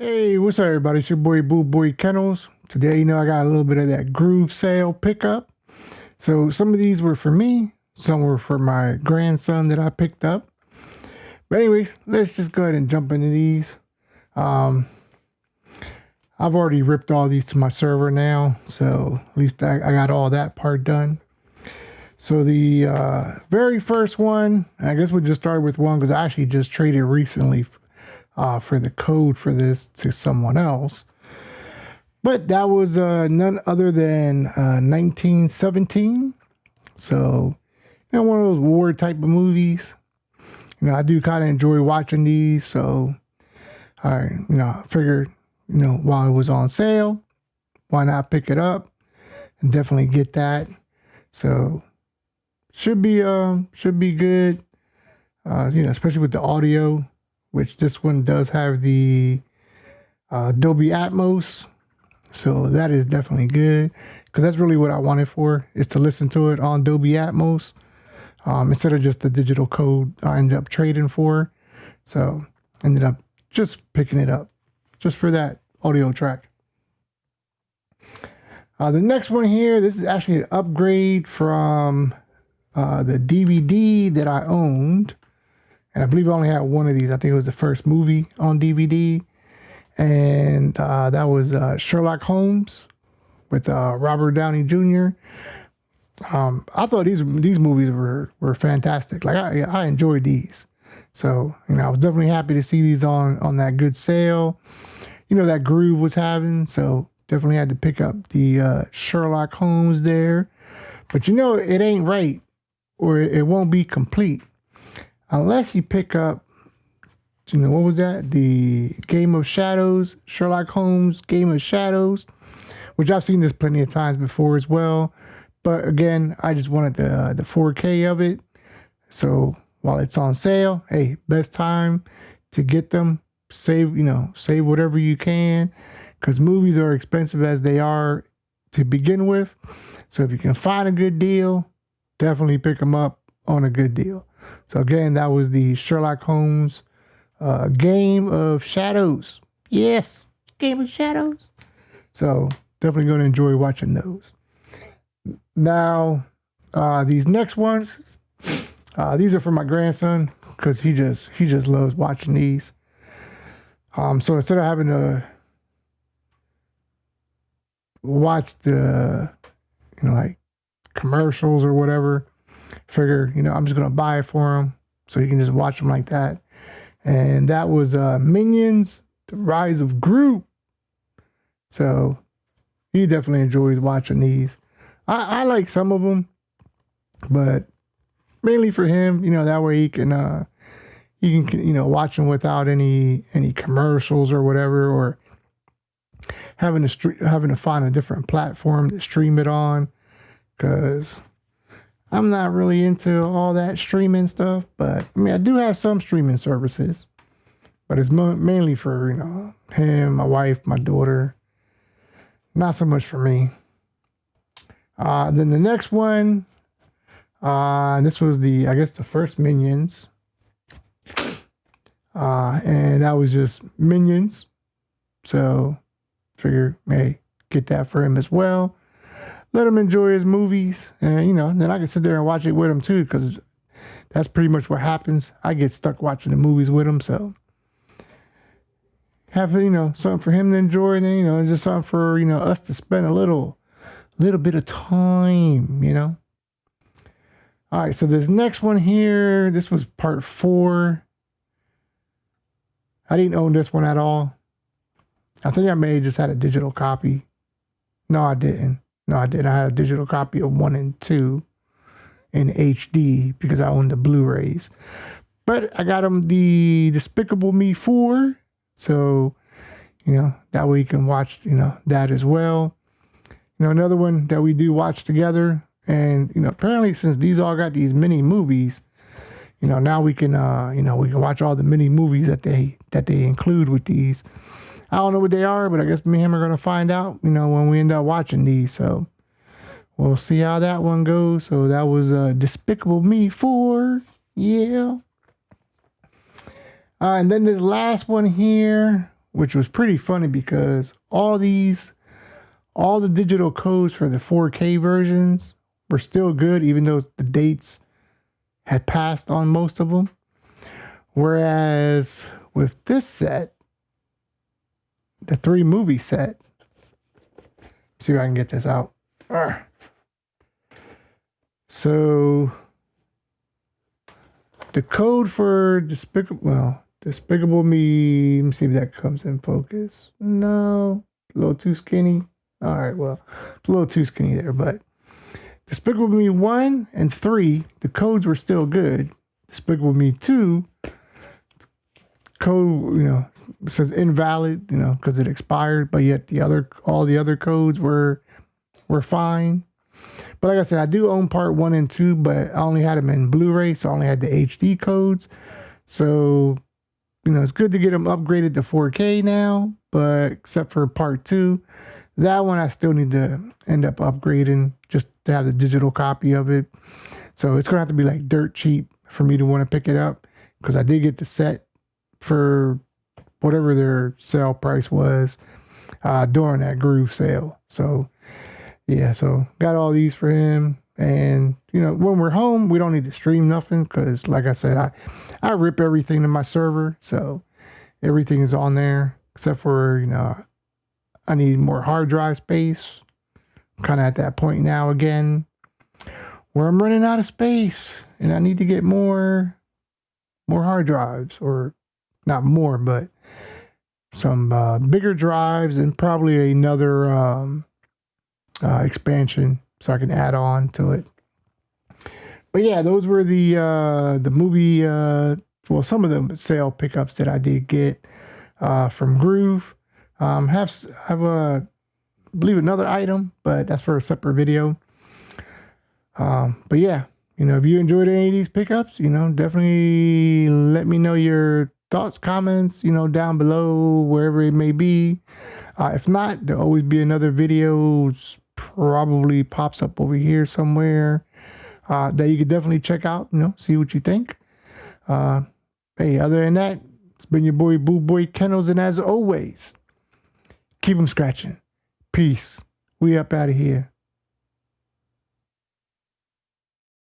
Hey, what's up, everybody? It's your boy Kennels. Today, I got a little bit of that groove sale pickup. So some of these were for me, some were for my grandson that I picked up. But anyways, let's just go ahead and jump into these. Um, I've already ripped all these to my server now, so at least I got all that part done. So the very first one, I guess we'll just start with one because I actually just traded recently for the code for this to someone else. But that was none other than 1917. So, one of those war type of movies. I do kind of enjoy watching these. So, I figured, while it was on sale, why not pick it up and definitely get that. So, should be good. Especially with the audio, which this one does have the Dolby Atmos. So that is definitely good because that's really what I wanted for, is to listen to it on Dolby Atmos instead of just the digital code I ended up trading for. So ended up just picking it up just for that audio track. The next one here, this is actually an upgrade from the DVD that I owned. And I believe I only had one of these. I think it was the first movie on DVD. And that was Sherlock Holmes with Robert Downey Jr. I thought these movies were fantastic. Like I enjoyed these. So, I was definitely happy to see these on that good sale. That Groove was having. So definitely had to pick up the Sherlock Holmes there. But it ain't right, or it won't be complete unless you pick up, what was that? The Game of Shadows, Sherlock Holmes Game of Shadows, which I've seen this plenty of times before as well. But again, I just wanted the 4K of it. So while it's on sale, hey, best time to get them. Save whatever you can, because movies are expensive as they are to begin with. So if you can find a good deal, definitely pick them up on a good deal. So again, that was the Sherlock Holmes Game of Shadows. Yes, Game of Shadows. So definitely going to enjoy watching those. Now, these next ones, these are for my grandson because he just loves watching these. So instead of having to watch the, like commercials or whatever, figure, I'm just going to buy it for him so he can just watch them like that. And that was Minions, the Rise of Gru. So he definitely enjoys watching these. I like some of them, but mainly for him, that way he can watch them without any commercials or whatever, or having to find a different platform to stream it on, because I'm not really into all that streaming stuff. But I do have some streaming services, but it's mainly for him, my wife, my daughter. Not so much for me. Then the next one, this was the first Minions. And that was just Minions. So figure, hey, get that for him as well. Let him enjoy his movies. And, then I can sit there and watch it with him too, because that's pretty much what happens. I get stuck watching the movies with him. So have, something for him to enjoy, and then, just something for, us to spend a little bit of time, All right, so this next one here, this was part 4. I didn't own this one at all. I think I may have just had a digital copy. No, I didn't. I had a digital copy of 1 and 2 in HD because I owned the Blu-rays. But I got them the Despicable Me 4. So, that way you can watch, that as well. Another one that we do watch together. And, apparently since these all got these mini movies, now we can, we can watch all the mini movies that they include with these. I don't know what they are, but I guess me and him are going to find out, when we end up watching these. So we'll see how that one goes. So that was Despicable Me 4. Yeah. And then this last one here which was pretty funny because all the digital codes for the 4K versions were still good, even though the dates had passed on most of them. Whereas with this set, the 3 movie set, see if I can get this out. So the code for Despicable Me, let me see if that comes in focus. No, a little too skinny. All right, well, it's a little too skinny there, but Despicable Me 1 and 3, the codes were still good. Despicable Me 2, code, says invalid, because it expired, but yet all the other codes were fine. But like I said, I do own part 1 and 2, but I only had them in Blu-ray, so I only had the HD codes. So, it's good to get them upgraded to 4K now, but except for part 2, that one I still need to end up upgrading just to have the digital copy of it. So it's going to have to be like dirt cheap for me to want to pick it up, because I did get the set for whatever their sale price was during that Gru sale. So yeah, so got all these for him. And when we're home, we don't need to stream nothing, because like I said, I rip everything to my server, so everything is on there except for I need more hard drive space. I'm kind of at that point now again where I'm running out of space and I need to get more hard drives, or not more, but some bigger drives, and probably another expansion so I can add on to it. But yeah, those were the movie, some of the sale pickups that I did get from Groove. Have a, I believe, another item, but that's for a separate video. But yeah, if you enjoyed any of these pickups, definitely let me know your thoughts, comments, down below, wherever it may be. If not, there'll always be another video, probably pops up over here somewhere, that you could definitely check out, see what you think. Hey, other than that, it's been your boy BULLBOYKENNELS, and as always, keep them scratching. Peace. We up out of here.